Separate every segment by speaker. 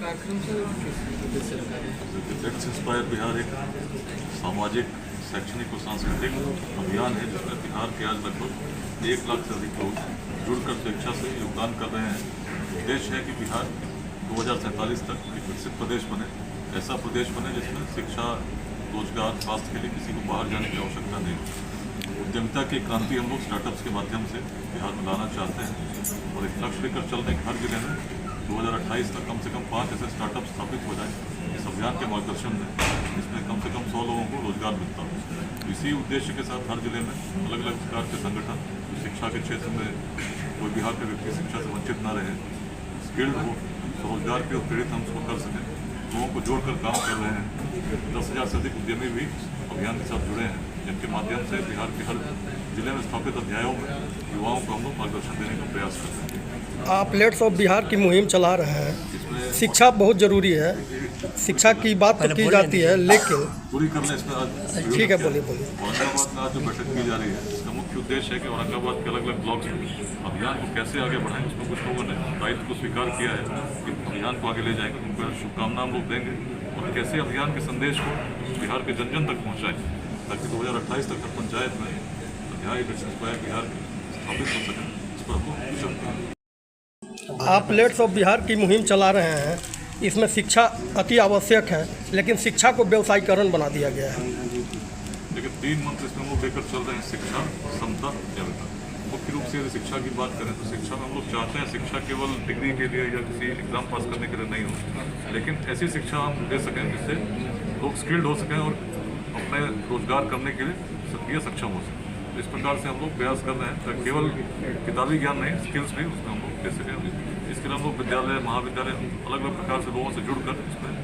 Speaker 1: Let's inspire Bihar एक सामाजिक, शैक्षणिक और सांस्कृतिक अभियान है जिसमें बिहार के आज लगभग 1 लाख से अधिक लोग जुड़कर शिक्षा से योगदान कर रहे हैं। उद्देश्य है कि बिहार 2047 तक एक विकसित प्रदेश बने, ऐसा प्रदेश बने जिसमें शिक्षा, रोजगार, स्वास्थ्य के लिए किसी को बाहर जाने की आवश्यकता नहीं। उद्यमिता की क्रांति हम लोग स्टार्टअप्स के माध्यम से बिहार में लाना चाहते हैं और एक लक्ष्य लेकर चल रहे हैं। हर जिले में 2028 तक कम से कम 5 ऐसे स्टार्टअप स्थापित हो जाए इस अभियान के मार्गदर्शन में, जिसमें कम से कम 100 लोगों को रोजगार मिलता हो। इसी उद्देश्य के साथ हर जिले में अलग अलग प्रकार के संगठन शिक्षा के क्षेत्र में कोई बिहार के व्यक्ति शिक्षा से वंचित न रहे, स्किल्ड हो, रोजगार के प्रेरित हम उसको कर सकें, लोगों को जोड़कर काम कर रहे हैं। 10,000 से अधिक उद्यमी भी अभियान के साथ जुड़े हैं, जिनके माध्यम से बिहार के हर जिले में स्थापित अध्यायों में युवाओं को हम लोग मार्गदर्शन देने का प्रयास करते हैं।
Speaker 2: आप लेट्स ऑफ बिहार की मुहिम चला रहे हैं। शिक्षा बहुत ज़रूरी है, शिक्षा की बात तो की जाती है, लेकिन
Speaker 1: पूरी करना इसमें आज
Speaker 2: ठीक है, बोलिए।
Speaker 1: औरंगाबाद में आज जो बैठक की जा रही है, इसका मुख्य उद्देश्य है कि औरंगाबाद के अलग अलग ब्लॉक्स में अभियान को कैसे आगे बढ़ाएं। उसमें कुछ लोगों ने दायित्व को स्वीकार किया है कि अभियान को आगे ले जाएंगे, उनको शुभकामना हम लोग देंगे और कैसे अभियान के संदेश को बिहार के जन जन तक पहुँचाएँ ताकि 2028 तक हर पंचायत में अध्याय बिहार स्थापित हो सके। इस पर हम लोग कुछ
Speaker 2: आप लेट्स ऑफ बिहार की मुहिम चला रहे हैं। इसमें शिक्षा अति आवश्यक है, लेकिन शिक्षा को व्यवसायीकरण बना दिया गया है।
Speaker 1: लेकिन 3 मंत्र इसमें हम लोग लेकर चल रहे हैं: शिक्षा, समता, जयता। मुख्य रूप से यदि शिक्षा की बात करें तो शिक्षा में हम लोग चाहते हैं शिक्षा केवल डिग्री के लिए या किसी एग्जाम पास करने के लिए नहीं हो, लेकिन ऐसी शिक्षा हम दे सकें जिससे लोग स्किल्ड हो सकें और अपने रोजगार करने के लिए सक्रिय सक्षम हो सकें। इस प्रकार से हम लोग प्रयास कर रहे हैं ताकि केवल किताबी ज्ञान नहीं, स्किल्स भी उसमें हम लोग दे सकें। इसके लिए हम लोग विद्यालय, महाविद्यालय अलग अलग प्रकार से लोगों से जुड़कर इसमें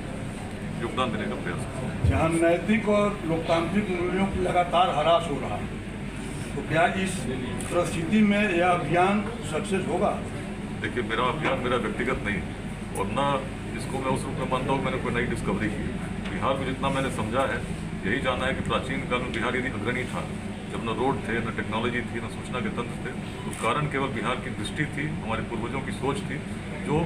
Speaker 1: योगदान देने का प्रयास करते हैं।
Speaker 3: जहाँ नैतिक और लोकतांत्रिक मूल्यों की लगातार ह्रास हो रहा है, तो क्या इस परिस्थिति में यह अभियान सक्सेस होगा?
Speaker 1: देखिए, मेरा अभियान मेरा व्यक्तिगत नहीं और न इसको मैं उस रूप में मानता हूँ मैंने कोई नई डिस्कवरी की। बिहार में जितना मैंने समझा है, यही जाना है कि प्राचीन काल में बिहार यदि अग्रणी था, जब न रोड थे, न टेक्नोलॉजी थी, न सूचना के तंत्र थे, तो कारण केवल बिहार की दृष्टि थी, हमारे पूर्वजों की सोच थी, जो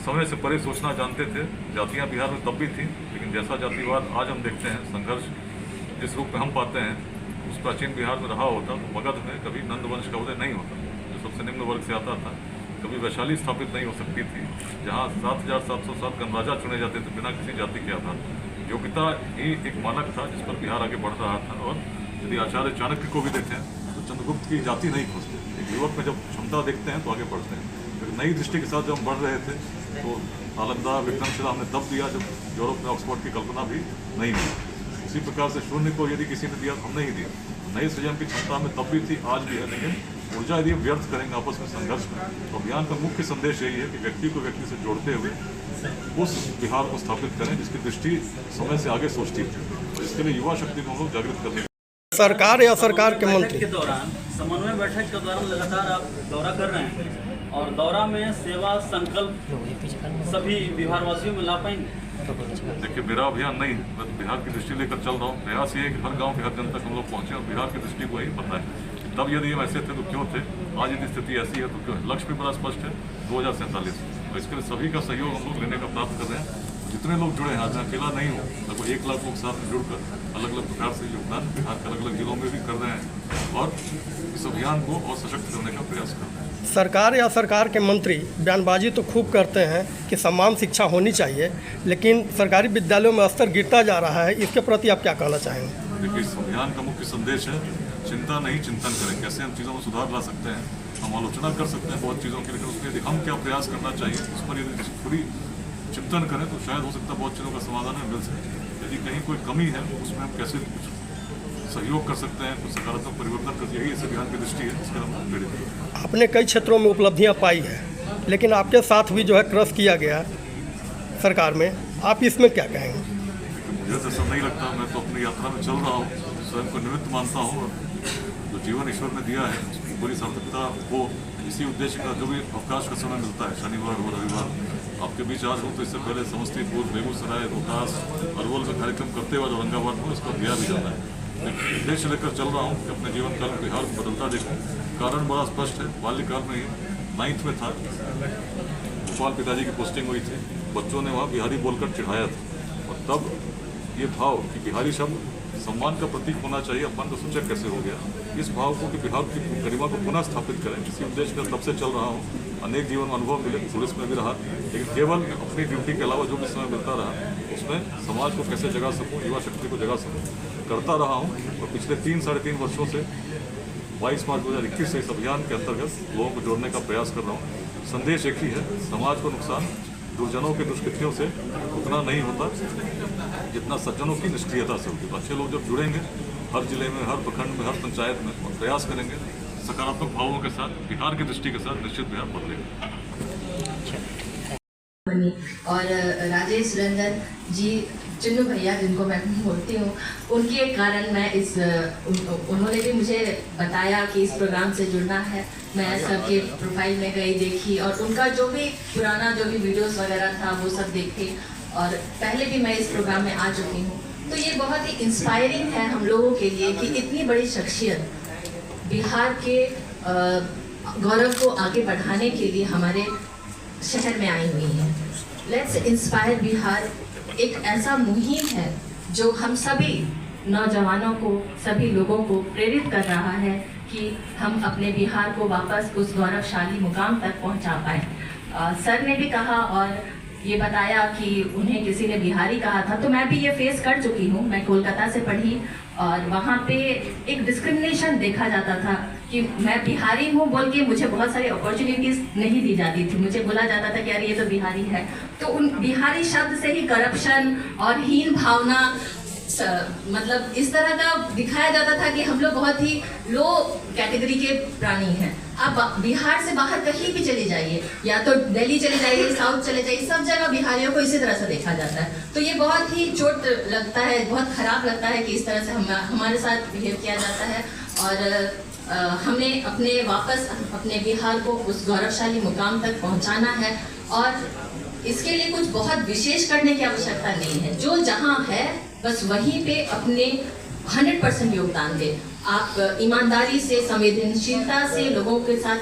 Speaker 1: समय से परे सोचना जानते थे। जातियां बिहार में तब भी थी, लेकिन जैसा जातिवाद आज हम देखते हैं, संघर्ष जिस रूप में हम पाते हैं, उस प्राचीन बिहार में रहा होता तो मगध में कभी नंद वंश का उदय नहीं होता, जो सबसे निम्न वर्ग से आता था। कभी वैशाली स्थापित नहीं हो सकती थी, जहाँ 7,707 गणराजा चुने जाते थे बिना किसी जाति के आधार। योग्यता ही एक मानक था जिस पर बिहार आगे बढ़ रहा था। और यदि आचार्य चाणक्य को भी देखें तो चंद्रगुप्त की जाति नहीं खोजते, एक युवक में जब क्षमता देखते हैं तो आगे बढ़ते हैं। फिर नई दृष्टि के साथ जब हम बढ़ रहे थे तो नालंदा, विक्रमशिला हमने तब दिया जब यूरोप में ऑक्सफोर्ड की कल्पना भी नहीं हुई। उसी प्रकार से शून्य को यदि किसी ने दिया तो हमने ही दिया। नई सृजन की क्षमता हमें तब भी थी, आज भी है, लेकिन ऊर्जा यदि व्यर्थ करेंगे आपस में संघर्ष में, तो अभियान का मुख्य संदेश यही है कि व्यक्ति को व्यक्ति से जोड़ते हुए उस बिहार को स्थापित करें जिसकी दृष्टि समय से आगे सोचती है। और इसके लिए युवा शक्ति को हम लोग जागृत करने
Speaker 2: सरकार या सरकार के मंत्री
Speaker 4: के दौरान, समन्वय बैठक के दौरान लगातार आप दौरा कर रहे हैं और दौरा में सेवा संकल्प सभी बिहारवासियों में ला पाएंगे?
Speaker 1: देखिए, मेरा अभियान नहीं, मैं तो बिहार की दृष्टि लेकर चल रहा हूँ। प्रयास ये है कि हर गांव के हर जन तक हम लोग पहुँचे और बिहार की दृष्टि को ही पता है। तब यदि हम ऐसे थे तो क्यों थे, आज यदि स्थिति ऐसी है तो क्यों है। लक्ष्य भी बड़ा स्पष्ट है, 2047। तो इसके लिए सभी का सहयोग हम लोग लेने का प्राप्त कर रहे हैं। जितने लोग जुड़े हैं, आज मैं अकेला नहीं हूँ, लगभग 1 लाख लोग साथ में जुड़कर अलग अलग प्रकार से योगदान बिहार के अलग अलग जिलों में भी कर रहे हैं और इस अभियान को और सशक्त करने का प्रयास कर रहे हैं।
Speaker 2: सरकार या सरकार के मंत्री बयानबाजी तो खूब करते हैं कि समान शिक्षा होनी चाहिए, लेकिन सरकारी विद्यालयों में स्तर गिरता जा रहा है। इसके प्रति आप क्या कहना चाहेंगे?
Speaker 1: देखिए, इस अभियान का मुख्य संदेश है चिंता नहीं, चिंतन करें। कैसे हम चीज़ों में सुधार ला सकते हैं, हम आलोचना कर सकते हैं बहुत चीज़ों की, लेकिन उसमें यदि हम क्या प्रयास करना चाहिए उस पर यदि पूरी चिंतन करें तो शायद हो सकता है बहुत चीज़ों का समाधान है मिल सके। यदि कहीं कोई कमी है उसमें हम कैसे सहयोग कर सकते हैं, कुछ सकारात्मक परिवर्तन कर, यही इस अभियान की दृष्टि है, इसके हम प्रेरित हैं।
Speaker 2: आपने कई क्षेत्रों में उपलब्धियां पाई है, लेकिन आपके साथ भी जो है क्रश किया गया सरकार में, आप इसमें क्या कहेंगे?
Speaker 1: मुझे तो ऐसा नहीं लगता। मैं तो अपनी यात्रा में चल रहा हूँ, स्वयं को निमित्त मानता हूँ और जो जीवन ईश्वर ने दिया है उसकी पूरी सार्थकता हो, इसी उद्देश्य का जो भी अवकाश का समय मिलता है, शनिवार हो, रविवार, आपके बीच आज हो तो इससे पहले समस्तीपुर, बेगूसराय, रोहतास, अरवल में कार्यक्रम करते हुए औरंगाबाद में इसको गया भी जाना है। उद्देश्य लेकर चल रहा हूँ कि अपने जीवन काल में बिहार को बदलता देखूँ। कारण बड़ा स्पष्ट है, बाल्यकाल में ही 9th में था, चौहान पिताजी की पोस्टिंग हुई थी, बच्चों ने वहाँ बिहारी बोलकर चिढ़ाया था और तब ये भाव कि बिहारी शब्द सम्मान का प्रतीक होना चाहिए, अपमान का सूचक कैसे हो गया, इस भाव को कि बिहार की गरिमा को पुनः स्थापित करें, इसी उद्देश्य का तब से चल रहा हूँ। अनेक जीवन में अनुभव मिले, पुलिस में भी रहा, लेकिन केवल अपनी ड्यूटी के अलावा जो भी समय मिलता रहा उसमें समाज को कैसे जगा सकूँ, युवा शक्ति को जगा सकूँ, करता रहा हूँ। और पिछले 3-3.5 वर्षों से 22 मार्च 2021 से इस अभियान के अंतर्गत लोगों को जोड़ने का प्रयास कर रहा हूँ। संदेश एक ही है, समाज को नुकसान दुर्जनों के दुष्कृत्यों से उतना नहीं होता जितना सज्जनों की निष्क्रियता से होती। तो अच्छे लोग जब जुड़ेंगे हर जिले में, हर प्रखंड में, हर पंचायत में, और प्रयास करेंगे सकारात्मक भावों के साथ, बिहार की दृष्टि के साथ, निश्चित बिहार बदलेगा।
Speaker 5: और राजेश रंजन जी, चुन्नू भैया जिनको मैं बोलती हूँ, उनके एक कारण मैं उन्होंने भी मुझे बताया कि इस प्रोग्राम से जुड़ना है। मैं सबके प्रोफाइल में गई, देखी, और उनका जो भी पुराना जो भी वीडियोस वगैरह था वो सब देखे, और पहले भी मैं इस प्रोग्राम में आ चुकी हूँ। तो ये बहुत ही इंस्पायरिंग है हम लोगों के लिए कि इतनी बड़ी शख्सियत बिहार के गौरव को आगे बढ़ाने के लिए हमारे शहर में आई हुई है। लेट्स इंस्पायर बिहार एक ऐसा मुहिम है जो हम सभी नौजवानों को, सभी लोगों को प्रेरित कर रहा है कि हम अपने बिहार को वापस उस गौरवशाली मुकाम तक पहुंचा पाए। सर ने भी कहा और ये बताया कि उन्हें किसी ने बिहारी कहा था, तो मैं भी ये फेस कर चुकी हूँ। मैं कोलकाता से पढ़ी और वहाँ पे एक डिस्क्रिमिनेशन देखा जाता था कि मैं बिहारी हूँ बोल के मुझे बहुत सारी अपॉर्चुनिटीज़ नहीं दी जाती थी। मुझे बोला जाता था कि यार ये तो बिहारी है। तो उन बिहारी शब्द से ही करप्शन और हीन भावना, मतलब इस तरह का दिखाया जाता था कि हम लोग बहुत ही लो कैटेगरी के प्राणी हैं। आप बिहार से बाहर कहीं भी चले जाइए, या तो दिल्ली चले जाइए, साउथ चले जाइए, सब जगह बिहारियों को इसी तरह से देखा जाता है। तो ये बहुत ही चोट लगता है, बहुत खराब लगता है कि इस तरह से हमारे साथ बिहेव किया जाता है। और हमें वापस अपने बिहार को उस गौरवशाली मुकाम तक पहुंचाना है, और इसके लिए कुछ बहुत विशेष करने की आवश्यकता नहीं है। जो जहाँ है बस वहीं पे अपने 100% योगदान दे। आप ईमानदारी से, संवेदनशीलता से लोगों के साथ,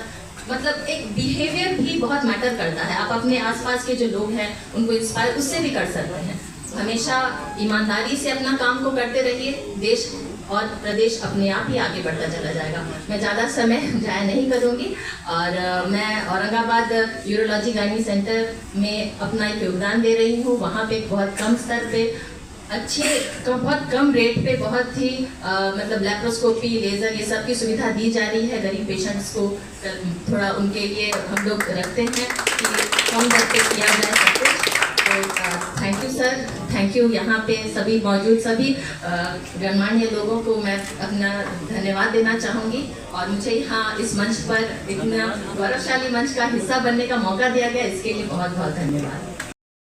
Speaker 5: मतलब एक बिहेवियर भी बहुत मैटर करता है। आप अपने आसपास के जो लोग हैं उनको इंस्पायर उससे भी कर सकते हैं। हमेशा ईमानदारी से अपना काम को करते रहिए, देश और प्रदेश अपने आप ही आगे बढ़ता चला जाएगा। मैं ज़्यादा समय जाया नहीं करूँगी, और मैं औरंगाबाद यूरोलॉजी गायनी सेंटर में अपना एक योगदान दे रही हूँ। वहाँ पे बहुत कम स्तर पे, बहुत कम रेट पे, बहुत ही मतलब लैप्रोस्कोपी, लेज़र, ये सब की सुविधा दी जा रही है। गरीब पेशेंट्स को थोड़ा उनके लिए हम लोग रखते हैं कि कम दर पे किया जाए सब कुछ। तो thank you sir, thank you. यहाँ पे सभी मौजूद सभी गणमान्य लोगों को मैं अपना धन्यवाद देना चाहूँगी, और मुझे यहाँ इस मंच पर इतना गौरवशाली मंच का हिस्सा बनने का मौका दिया गया, इसके लिए बहुत बहुत धन्यवाद।